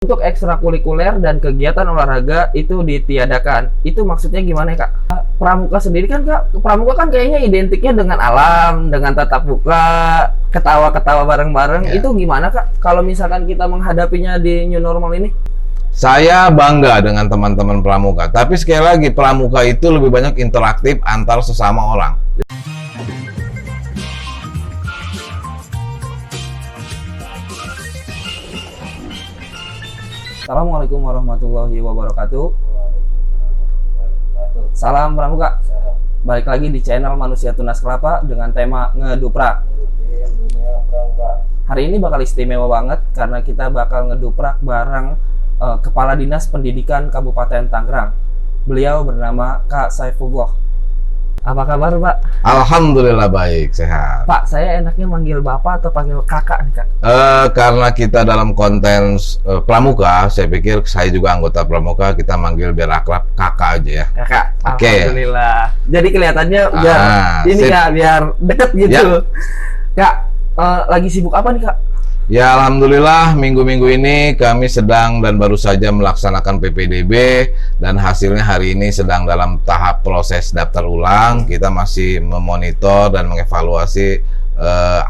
Untuk ekstrakurikuler dan kegiatan olahraga itu ditiadakan. Itu maksudnya gimana ya, Kak? Pramuka sendiri kan, Kak, pramuka kan kayaknya identiknya dengan alam, dengan tatap muka, ketawa-ketawa bareng-bareng. Ya. Itu gimana, Kak, kalau misalkan kita menghadapinya di new normal ini? Saya bangga dengan teman-teman pramuka, tapi sekali lagi pramuka itu lebih banyak interaktif antar sesama orang. Assalamualaikum warahmatullahi wabarakatuh. Salam pramuka. Balik lagi di channel Manusia Tunas Kelapa dengan tema ngeduprak. Hari ini bakal istimewa banget karena kita bakal ngeduprak bareng Kepala Dinas Pendidikan Kabupaten Tangerang. Beliau bernama Kak Saifullah. Apa kabar, Pak? Alhamdulillah baik, sehat. Pak, saya enaknya manggil Bapak atau panggil Kakak nih, Kak? Karena kita dalam konten pramuka, saya pikir saya juga anggota pramuka, kita manggil biar akrab kakak aja ya. Kakak. Oke. Alhamdulillah. Jadi kelihatannya biar ini sip. Kak, biar deket gitu. Ya. Kak, lagi sibuk apa nih, Kak? Ya, alhamdulillah minggu-minggu ini kami sedang dan baru saja melaksanakan PPDB dan hasilnya hari ini sedang dalam tahap proses daftar ulang. Kita masih memonitor dan mengevaluasi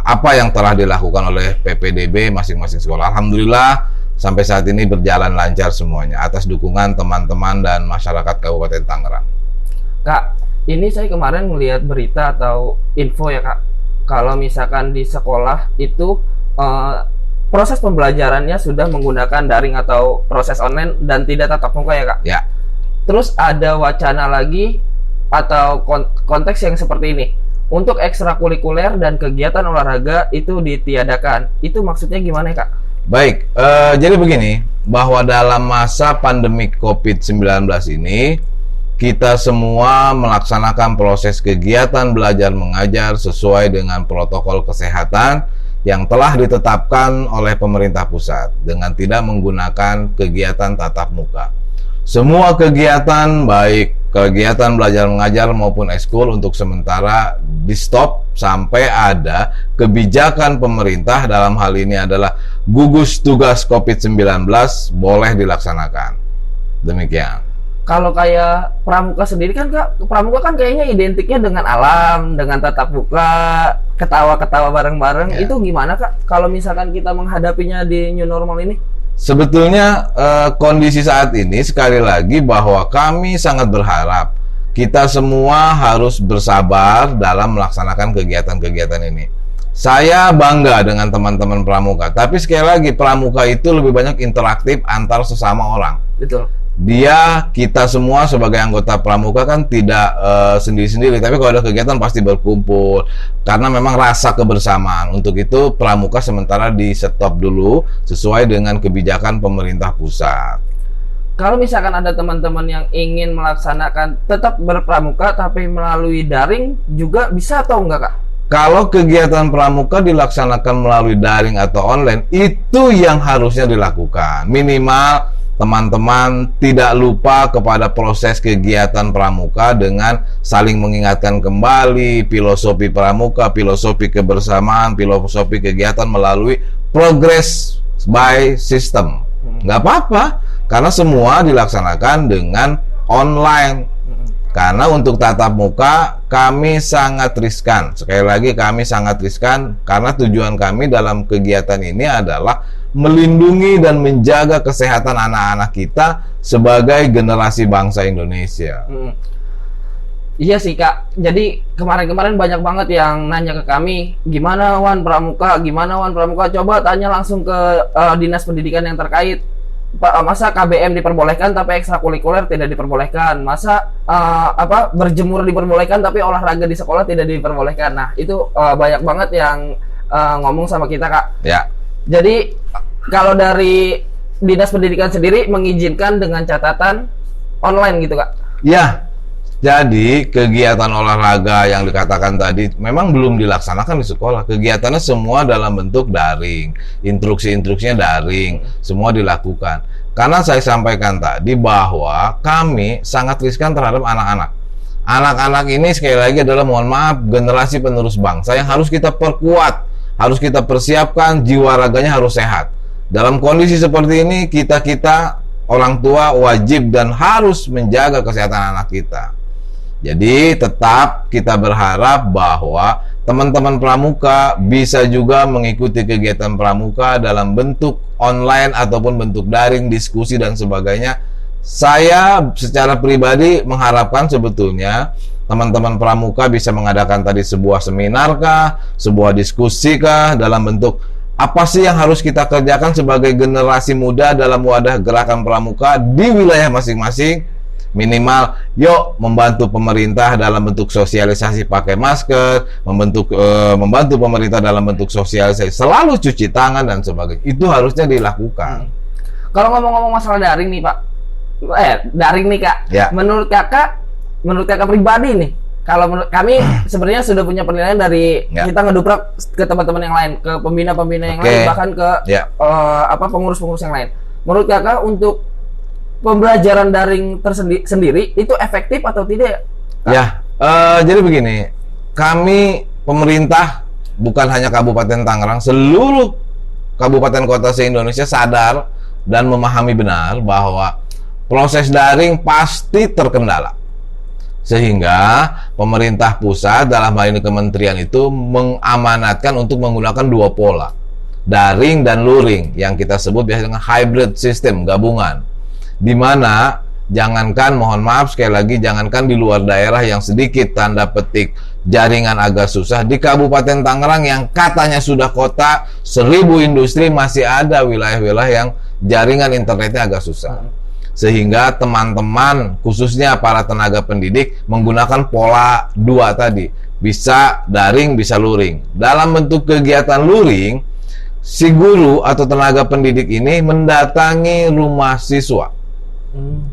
apa yang telah dilakukan oleh PPDB masing-masing sekolah. Alhamdulillah sampai saat ini berjalan lancar semuanya atas dukungan teman-teman dan masyarakat Kabupaten Tangerang. Kak, ini saya kemarin melihat berita atau info ya, Kak. Kalau misalkan di sekolah itu proses pembelajarannya sudah menggunakan daring atau proses online dan tidak tatap muka ya, Kak? Ya. Terus ada wacana lagi atau konteks yang seperti ini. Untuk ekstrakurikuler dan kegiatan olahraga itu ditiadakan. Itu maksudnya gimana ya, Kak? Baik, jadi begini, bahwa dalam masa pandemi COVID-19 ini, kita semua melaksanakan proses kegiatan belajar mengajar sesuai dengan protokol kesehatan yang telah ditetapkan oleh pemerintah pusat dengan tidak menggunakan kegiatan tatap muka. Semua kegiatan, baik kegiatan belajar mengajar maupun ekskul, untuk sementara di stop sampai ada kebijakan pemerintah, dalam hal ini adalah gugus tugas COVID-19, boleh dilaksanakan. Demikian. Kalau kayak pramuka sendiri kan, Kak, pramuka kan kayaknya identiknya dengan alam, dengan tatap muka, ketawa-ketawa bareng-bareng. Ya. Itu gimana, Kak, kalau misalkan kita menghadapinya di new normal ini? Sebetulnya kondisi saat ini sekali lagi bahwa kami sangat berharap kita semua harus bersabar dalam melaksanakan kegiatan-kegiatan ini. Saya bangga dengan teman-teman pramuka, tapi sekali lagi pramuka itu lebih banyak interaktif antar sesama orang. Betul. Kita semua sebagai anggota pramuka kan tidak sendiri-sendiri, tapi kalau ada kegiatan pasti berkumpul karena memang rasa kebersamaan. Untuk itu pramuka sementara di stop dulu sesuai dengan kebijakan pemerintah pusat. Kalau misalkan ada teman-teman yang ingin melaksanakan tetap berpramuka tapi melalui daring juga bisa atau enggak, Kak? Kalau kegiatan pramuka dilaksanakan melalui daring atau online, itu yang harusnya dilakukan. Minimal teman-teman tidak lupa kepada proses kegiatan pramuka dengan saling mengingatkan kembali filosofi pramuka, filosofi kebersamaan, filosofi kegiatan melalui progress by system. Nggak apa-apa, karena semua dilaksanakan dengan online. Karena untuk tatap muka kami sangat riskan. Sekali lagi kami sangat riskan karena tujuan kami dalam kegiatan ini adalah melindungi dan menjaga kesehatan anak-anak kita sebagai generasi bangsa Indonesia. Iya sih, Kak. Jadi kemarin-kemarin banyak banget yang nanya ke kami, gimana Wan pramuka, gimana Wan pramuka. Coba tanya langsung ke dinas pendidikan yang terkait. Pak, masa KBM diperbolehkan tapi ekstrakurikuler tidak diperbolehkan? Masa berjemur diperbolehkan tapi olahraga di sekolah tidak diperbolehkan? Nah, itu banyak banget yang ngomong sama kita, Kak. Ya. Jadi kalau dari dinas pendidikan sendiri mengizinkan dengan catatan online gitu, Kak? Ya. Jadi kegiatan olahraga yang dikatakan tadi memang belum dilaksanakan di sekolah. Kegiatannya semua dalam bentuk daring, instruksi-instruksinya daring, semua dilakukan. Karena saya sampaikan tadi bahwa kami sangat riskan terhadap anak-anak. Anak-anak ini sekali lagi adalah, mohon maaf, generasi penerus bangsa yang harus kita perkuat, harus kita persiapkan, jiwa raganya harus sehat. Dalam kondisi seperti ini, kita orang tua wajib dan harus menjaga kesehatan anak kita. Jadi tetap kita berharap bahwa teman-teman pramuka bisa juga mengikuti kegiatan pramuka dalam bentuk online ataupun bentuk daring, diskusi dan sebagainya. Saya secara pribadi mengharapkan sebetulnya teman-teman pramuka bisa mengadakan tadi sebuah seminar kah, sebuah diskusi kah, dalam bentuk apa sih yang harus kita kerjakan sebagai generasi muda dalam wadah gerakan pramuka di wilayah masing-masing. Minimal yuk membantu pemerintah dalam bentuk sosialisasi pakai masker, membantu pemerintah dalam bentuk sosialisasi selalu cuci tangan dan sebagainya. Itu harusnya dilakukan. Kalau ngomong-ngomong masalah daring nih Pak, daring nih Kak, Ya. menurut kakak pribadi nih, kalau menurut kami sebenarnya sudah punya penilaian dari Ya. kita ngeduprak ke teman-teman yang lain, ke pembina-pembina yang Oke. lain, bahkan ke Ya. pengurus-pengurus yang lain. Menurut kakak untuk pembelajaran daring sendiri itu efektif atau tidak? Ya, jadi begini, kami pemerintah bukan hanya Kabupaten Tangerang, seluruh kabupaten kota se-Indonesia sadar dan memahami benar bahwa proses daring pasti terkendala. Sehingga pemerintah pusat dalam hal ini kementerian itu mengamanatkan untuk menggunakan dua pola, daring dan luring, yang kita sebut biasanya dengan hybrid system, gabungan. Di mana jangankan, mohon maaf sekali lagi, jangankan di luar daerah yang sedikit tanda petik jaringan agak susah, di Kabupaten Tangerang yang katanya sudah kota 1000 industri masih ada wilayah-wilayah yang jaringan internetnya agak susah. Sehingga teman-teman khususnya para tenaga pendidik menggunakan pola dua tadi, bisa daring bisa luring. Dalam bentuk kegiatan luring, si guru atau tenaga pendidik ini mendatangi rumah siswa.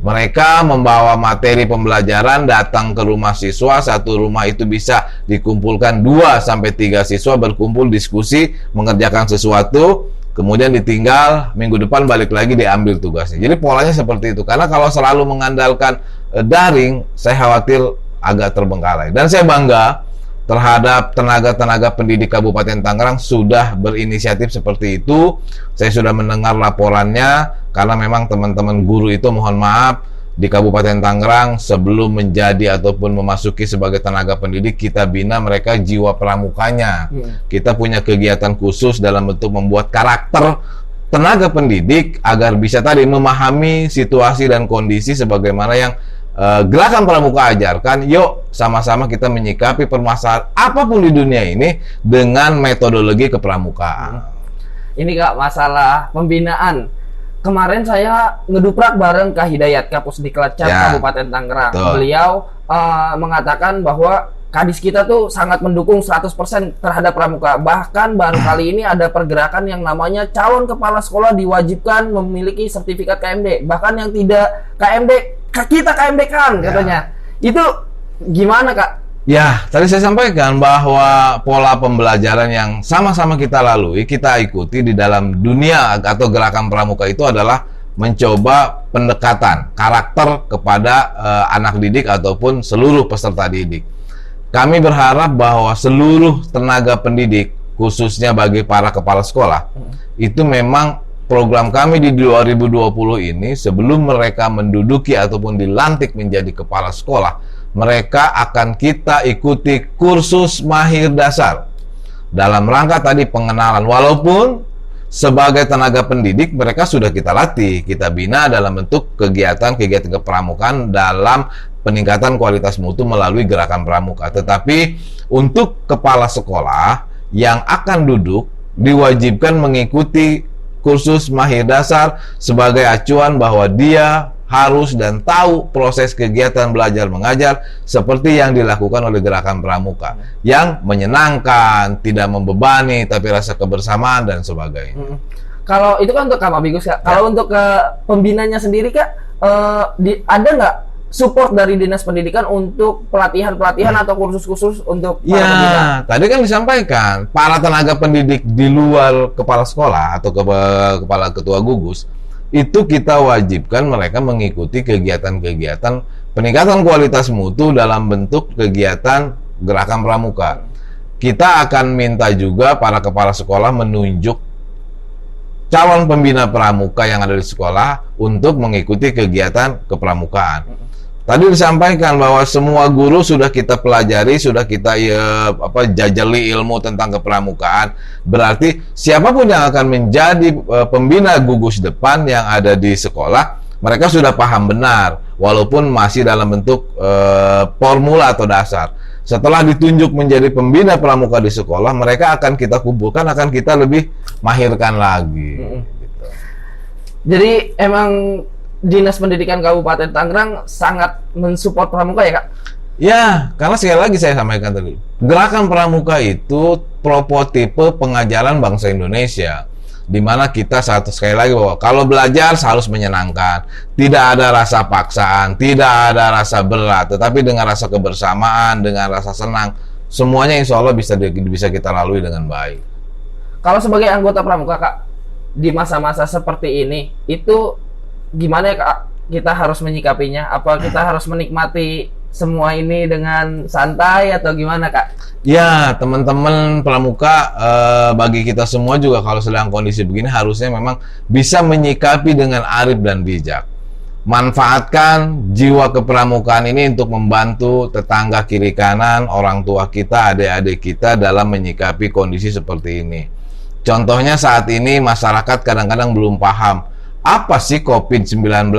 Mereka membawa materi pembelajaran, datang ke rumah siswa. Satu rumah itu bisa dikumpulkan 2-3 siswa, berkumpul diskusi mengerjakan sesuatu, kemudian ditinggal, minggu depan balik lagi diambil tugasnya. Jadi polanya seperti itu. Karena kalau selalu mengandalkan daring, saya khawatir agak terbengkalai. Dan saya bangga terhadap tenaga-tenaga pendidik Kabupaten Tangerang sudah berinisiatif seperti itu. Saya sudah mendengar laporannya, karena memang teman-teman guru itu, mohon maaf, di Kabupaten Tangerang sebelum menjadi ataupun memasuki sebagai tenaga pendidik, kita bina mereka jiwa pramukanya. Kita punya kegiatan khusus dalam bentuk membuat karakter tenaga pendidik agar bisa tadi memahami situasi dan kondisi sebagaimana yang gerakan pramuka ajarkan. Yuk sama-sama kita menyikapi permasalahan apapun di dunia ini dengan metodologi kepramukaan. Ini Kak, masalah pembinaan. Kemarin saya ngeduprak bareng Kak Hidayat, Kapus Diklat Ya, Kabupaten Tangerang. betul. Beliau mengatakan bahwa Kadis kita tuh sangat mendukung 100% terhadap pramuka. Bahkan baru kali ini ada pergerakan yang namanya calon kepala sekolah diwajibkan memiliki sertifikat KMD. Bahkan yang tidak KMD, kita KMD kan katanya. Itu gimana Kak? Ya, tadi saya sampaikan bahwa pola pembelajaran yang sama-sama kita lalui, kita ikuti di dalam dunia atau gerakan pramuka itu adalah mencoba pendekatan karakter kepada anak didik ataupun seluruh peserta didik. Kami berharap bahwa seluruh tenaga pendidik, khususnya bagi para kepala sekolah, itu memang program kami di 2020 ini, sebelum mereka menduduki ataupun dilantik menjadi kepala sekolah, mereka akan kita ikuti kursus mahir dasar dalam rangka tadi pengenalan. Walaupun sebagai tenaga pendidik mereka sudah kita latih, kita bina dalam bentuk kegiatan-kegiatan kepramukaan dalam peningkatan kualitas mutu melalui gerakan pramuka. Tetapi untuk kepala sekolah yang akan duduk diwajibkan mengikuti kursus mahir dasar sebagai acuan bahwa dia harus dan tahu proses kegiatan belajar mengajar seperti yang dilakukan oleh gerakan pramuka, yang menyenangkan, tidak membebani, tapi rasa kebersamaan dan sebagainya. Kalau itu kan untuk Kak Bigus Kak. Kalau untuk ke pembinanya sendiri Kak, ada nggak support dari Dinas Pendidikan untuk pelatihan-pelatihan atau kursus-kursus untuk para pembina? Ya, tadi kan disampaikan para tenaga pendidik di luar kepala sekolah atau kepala ketua gugus itu kita wajibkan mereka mengikuti kegiatan-kegiatan peningkatan kualitas mutu dalam bentuk kegiatan gerakan pramuka. Kita akan minta juga para kepala sekolah menunjuk calon pembina pramuka yang ada di sekolah untuk mengikuti kegiatan kepramukaan. Tadi disampaikan bahwa semua guru sudah kita pelajari, sudah kita jajali ilmu tentang kepramukaan. Berarti siapapun yang akan menjadi pembina gugus depan yang ada di sekolah, mereka sudah paham benar, walaupun masih dalam bentuk formula atau dasar. Setelah ditunjuk menjadi pembina pramuka di sekolah, mereka akan kita kumpulkan, akan kita lebih mahirkan lagi. Gitu. Jadi emang Dinas Pendidikan Kabupaten Tangerang sangat mensupport pramuka ya Kak? Ya, karena sekali lagi saya sampaikan tadi, gerakan pramuka itu prototipe pengajaran bangsa Indonesia, di mana kita sekali lagi bahwa kalau belajar harus menyenangkan, tidak ada rasa paksaan, tidak ada rasa berat, tetapi dengan rasa kebersamaan, dengan rasa senang, semuanya insya Allah bisa kita lalui dengan baik. Kalau sebagai anggota pramuka Kak, di masa-masa seperti ini, itu gimana ya Kak? Kita harus menyikapinya? Apa kita harus menikmati semua ini dengan santai atau gimana Kak? Ya, teman-teman pramuka, bagi kita semua juga kalau sedang kondisi begini harusnya memang bisa menyikapi dengan arif dan bijak. Manfaatkan jiwa kepramukaan ini untuk membantu tetangga kiri kanan, orang tua kita, adik-adik kita dalam menyikapi kondisi seperti ini. Contohnya saat ini masyarakat kadang-kadang belum paham apa sih COVID-19?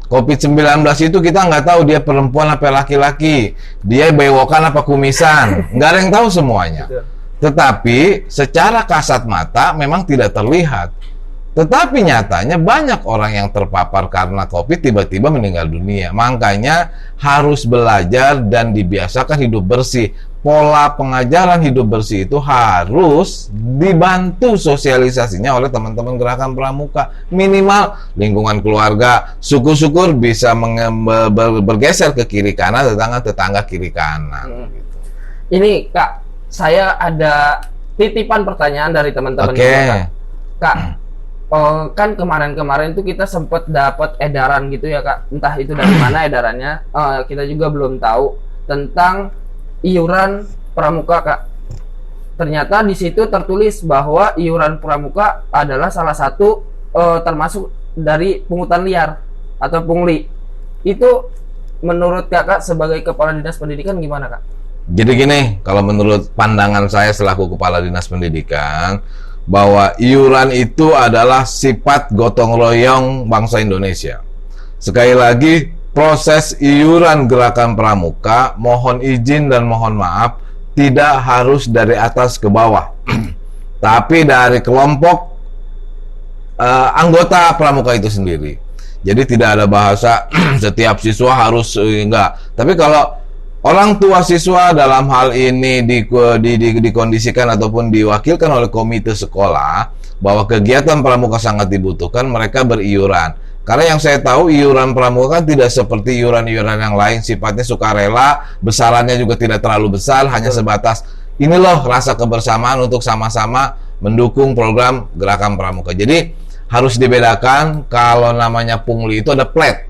COVID-19 itu kita nggak tahu dia perempuan apa laki-laki, dia bewokan apa kumisan, nggak ada yang tahu semuanya. Tetapi secara kasat mata memang tidak terlihat. Tetapi nyatanya banyak orang yang terpapar karena COVID tiba-tiba meninggal dunia. Makanya harus belajar dan dibiasakan hidup bersih. Pola pengajaran hidup bersih itu harus dibantu sosialisasinya oleh teman-teman gerakan pramuka. Minimal lingkungan keluarga, syukur-syukur bisa bergeser ke kiri kanan, tetangga kiri kanan. Ini Kak, saya ada titipan pertanyaan dari teman-teman. Kak, kan kemarin-kemarin tuh kita sempat dapat edaran gitu ya Kak, entah itu dari mana edarannya, kita juga belum tahu tentang iuran pramuka Kak. Ternyata di situ tertulis bahwa iuran pramuka adalah salah satu termasuk dari pungutan liar atau pungli. Itu menurut Kakak sebagai Kepala Dinas Pendidikan gimana Kak? Jadi gini, kalau menurut pandangan saya selaku Kepala Dinas Pendidikan, bahwa iuran itu adalah sifat gotong royong bangsa Indonesia. Sekali lagi, proses iuran gerakan pramuka, mohon izin dan mohon maaf, tidak harus dari atas ke bawah, tapi dari kelompok anggota pramuka itu sendiri. Jadi tidak ada bahasa setiap siswa harus enggak. Tapi kalau orang tua siswa dalam hal ini dikondisikan ataupun diwakilkan oleh komite sekolah bahwa kegiatan pramuka sangat dibutuhkan, mereka beriuran. Karena yang saya tahu iuran pramuka kan tidak seperti iuran-iuran yang lain, sifatnya sukarela, besarannya juga tidak terlalu besar, hanya sebatas ini loh rasa kebersamaan untuk sama-sama mendukung program gerakan pramuka. Jadi harus dibedakan, kalau namanya pungli itu ada plat.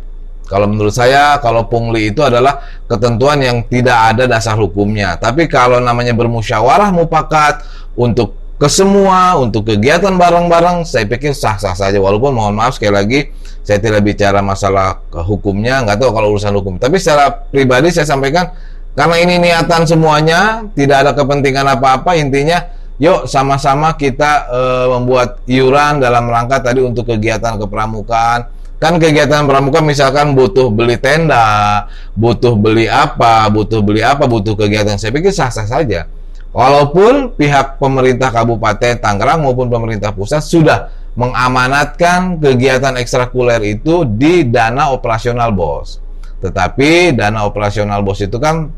Kalau menurut saya, kalau pungli itu adalah ketentuan yang tidak ada dasar hukumnya. Tapi kalau namanya bermusyawarah mufakat untuk kesemua, untuk kegiatan bareng-bareng, saya pikir sah-sah saja. Walaupun mohon maaf sekali lagi, saya tidak bicara masalah hukumnya, nggak tahu kalau urusan hukum. Tapi secara pribadi saya sampaikan, karena ini niatan semuanya, tidak ada kepentingan apa-apa, intinya yuk sama-sama kita membuat iuran dalam rangka tadi untuk kegiatan kepramukaan. Kan kegiatan pramuka misalkan butuh beli tenda, butuh beli apa, butuh kegiatan. Saya pikir sah-sah saja. Walaupun pihak pemerintah Kabupaten Tangerang maupun pemerintah pusat sudah mengamanatkan kegiatan ekstrakurikuler itu di dana operasional BOS. Tetapi dana operasional BOS itu kan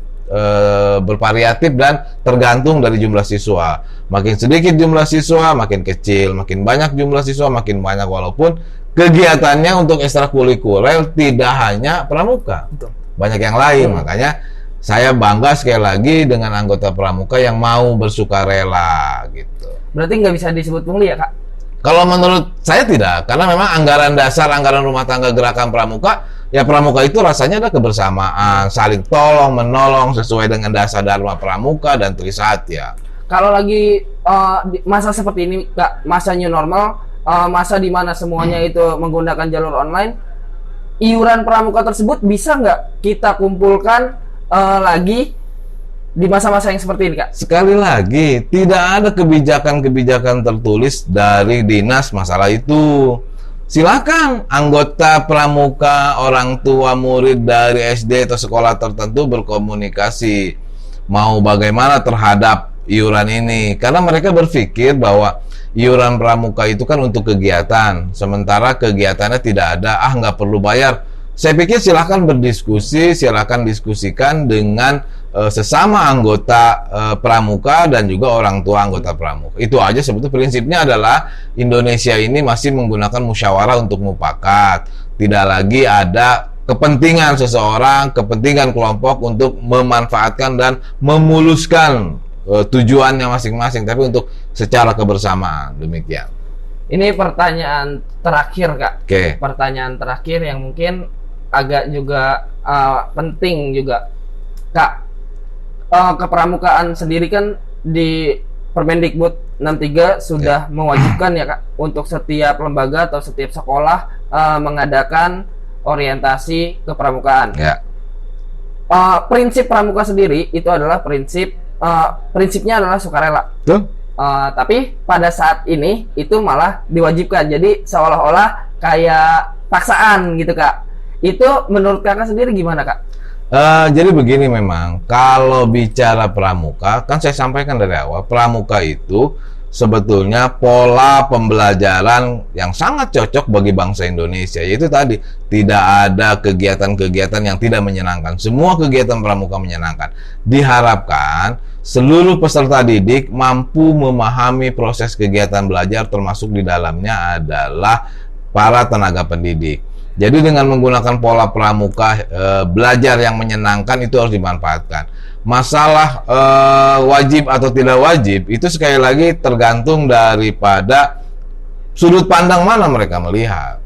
bervariatif dan tergantung dari jumlah siswa. Makin sedikit jumlah siswa, makin kecil. Makin banyak jumlah siswa, makin banyak. Walaupun kegiatannya untuk ekstrakurikuler tidak hanya pramuka, banyak yang lain. Makanya saya bangga sekali lagi dengan anggota pramuka yang mau bersukarela gitu. Berarti nggak bisa disebut pungli ya Kak? Kalau menurut saya tidak, karena memang anggaran dasar, anggaran rumah tangga gerakan pramuka, ya pramuka itu rasanya ada kebersamaan, saling tolong menolong sesuai dengan dasar dharma pramuka dan trisatya. Kalau lagi masa seperti ini Kak, masa new normal, masa di mana semuanya itu menggunakan jalur online, iuran pramuka tersebut bisa nggak kita kumpulkan lagi di masa-masa yang seperti ini, Kak? Sekali lagi, tidak ada kebijakan-kebijakan tertulis dari dinas masalah itu. Silakan anggota pramuka, orang tua murid dari SD atau sekolah tertentu berkomunikasi mau bagaimana terhadap iuran ini, karena mereka berpikir bahwa iuran pramuka itu kan untuk kegiatan, sementara kegiatannya tidak ada, nggak perlu bayar. Saya pikir silakan berdiskusi, silakan diskusikan dengan sesama anggota pramuka dan juga orang tua anggota pramuka. Itu aja sebetulnya. Prinsipnya adalah Indonesia ini masih menggunakan musyawarah untuk mufakat. Tidak lagi ada kepentingan seseorang, kepentingan kelompok untuk memanfaatkan dan memuluskan tujuannya masing-masing, tapi untuk secara kebersamaan. Demikian. Ini pertanyaan terakhir, Kak. Oke. Pertanyaan terakhir yang mungkin agak juga penting juga, Kak. Kepramukaan sendiri kan di Permendikbud 63 sudah mewajibkan ya, Kak, untuk setiap lembaga atau setiap sekolah mengadakan orientasi kepramukaan. Ya. Prinsip pramuka sendiri itu adalah prinsipnya adalah sukarela. Betul. Tapi pada saat ini itu malah diwajibkan. Jadi seolah-olah kayak paksaan gitu, Kak. Itu menurut Kakak sendiri gimana, Kak? Jadi begini, memang kalau bicara pramuka, kan saya sampaikan dari awal, pramuka itu sebetulnya pola pembelajaran yang sangat cocok bagi bangsa Indonesia. Yaitu tadi, tidak ada kegiatan-kegiatan yang tidak menyenangkan. Semua kegiatan pramuka menyenangkan. Diharapkan seluruh peserta didik mampu memahami proses kegiatan belajar, termasuk di dalamnya adalah para tenaga pendidik. Jadi dengan menggunakan pola pramuka, belajar yang menyenangkan itu harus dimanfaatkan. Masalah wajib atau tidak wajib itu sekali lagi tergantung daripada sudut pandang mana mereka melihat.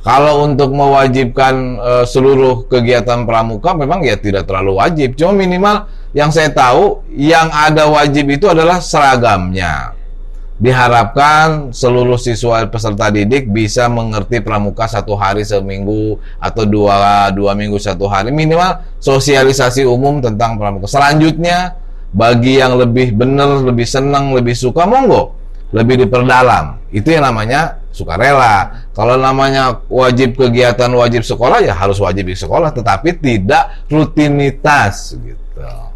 Kalau untuk mewajibkan seluruh kegiatan pramuka memang ya tidak terlalu wajib. Cuma minimal yang saya tahu yang ada wajib itu adalah seragamnya. Diharapkan seluruh siswa peserta didik bisa mengerti pramuka 1 hari seminggu atau dua minggu 1 hari, minimal sosialisasi umum tentang pramuka. Selanjutnya bagi yang lebih benar, lebih senang, lebih suka, monggo lebih diperdalam. Itu yang namanya sukarela. Kalau namanya wajib kegiatan, wajib sekolah, ya harus wajib di sekolah, tetapi tidak rutinitas gitu.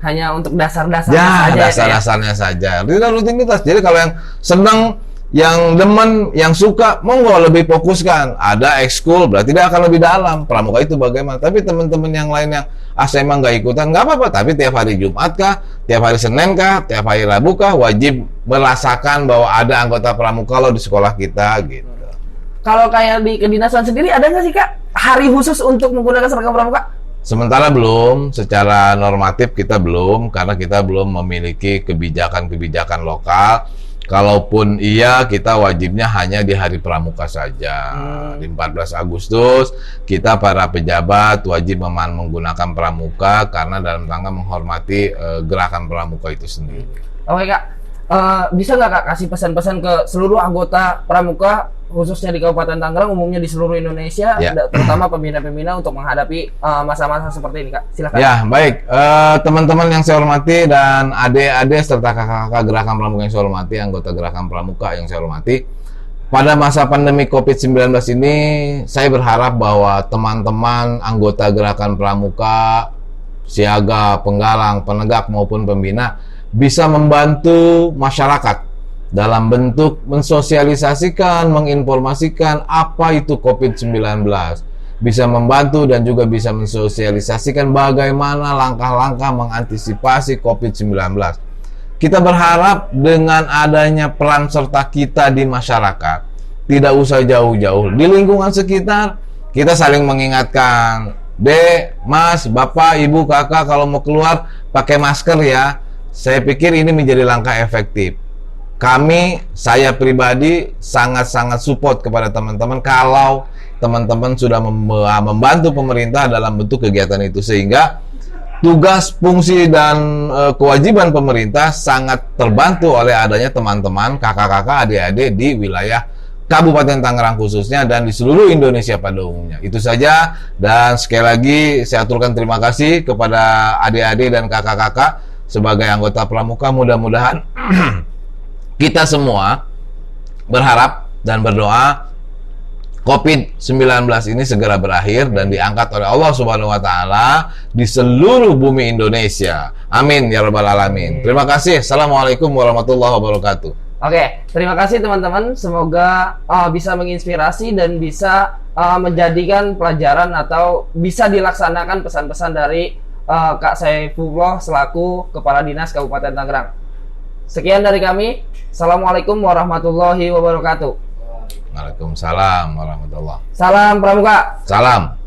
Hanya untuk dasar-dasarnya Ya, saja. dasar-dasarnya saja. Tidak rutinitas. Jadi kalau yang senang, yang demen, yang suka, monggo lebih fokuskan. Ada ekskul, berarti dia akan lebih dalam. Pramuka itu bagaimana? Tapi teman-teman yang lain yang saya emang nggak ikutan, nggak apa-apa. Tapi tiap hari Jumat kah, tiap hari Senin kah, tiap hari Rabu kah, wajib merasakan bahwa ada anggota pramuka lo di sekolah kita gitu. Kalau kayak di kedinasan sendiri ada nggak sih, Kak, hari khusus untuk menggunakan seragam pramuka? Sementara belum, secara normatif kita belum, karena kita belum memiliki kebijakan-kebijakan lokal. Kalaupun iya, kita wajibnya hanya di hari pramuka saja. Di 14 Agustus, kita para pejabat wajib menggunakan pramuka karena dalam rangka menghormati gerakan pramuka itu sendiri. Oke, Kak. Bisa nggak, Kak, kasih pesan-pesan ke seluruh anggota pramuka, khususnya di Kabupaten Tangerang, umumnya di seluruh Indonesia, terutama pembina-pembina untuk menghadapi masa-masa seperti ini, Kak? Silakan. Ya, baik. Teman-teman yang saya hormati dan adik-adik serta kakak-kakak gerakan pramuka yang saya hormati, anggota gerakan pramuka yang saya hormati, pada masa pandemi COVID-19 ini, saya berharap bahwa teman-teman anggota gerakan pramuka, siaga, penggalang, penegak maupun pembina bisa membantu masyarakat dalam bentuk mensosialisasikan, menginformasikan apa itu COVID-19. Bisa membantu dan juga bisa mensosialisasikan bagaimana langkah-langkah mengantisipasi COVID-19. Kita berharap dengan adanya peran serta kita di masyarakat, tidak usah jauh-jauh, di lingkungan sekitar, kita saling mengingatkan, Dek, Mas, Bapak, Ibu, Kakak, kalau mau keluar pakai masker ya. Saya pikir ini menjadi langkah efektif. Saya pribadi sangat-sangat support kepada teman-teman kalau teman-teman sudah membantu pemerintah dalam bentuk kegiatan itu, sehingga tugas, fungsi, dan kewajiban pemerintah sangat terbantu oleh adanya teman-teman, kakak-kakak, adik-adik di wilayah Kabupaten Tangerang khususnya dan di seluruh Indonesia pada umumnya. Itu saja, dan sekali lagi saya aturkan terima kasih kepada adik-adik dan kakak-kakak sebagai anggota Pramuka. Mudah-mudahan kita semua berharap dan berdoa COVID-19 ini segera berakhir dan diangkat oleh Allah Subhanahu wa taala di seluruh bumi Indonesia. Amin ya rabbal alamin. Terima kasih. Assalamualaikum warahmatullahi wabarakatuh. Oke, terima kasih teman-teman. Semoga bisa menginspirasi dan bisa menjadikan pelajaran atau bisa dilaksanakan pesan-pesan dari Kak Saifullah selaku Kepala Dinas Kabupaten Tangerang. Sekian dari kami. Assalamualaikum warahmatullahi wabarakatuh. Waalaikumsalam warahmatullahi. Salam Pramuka. Salam.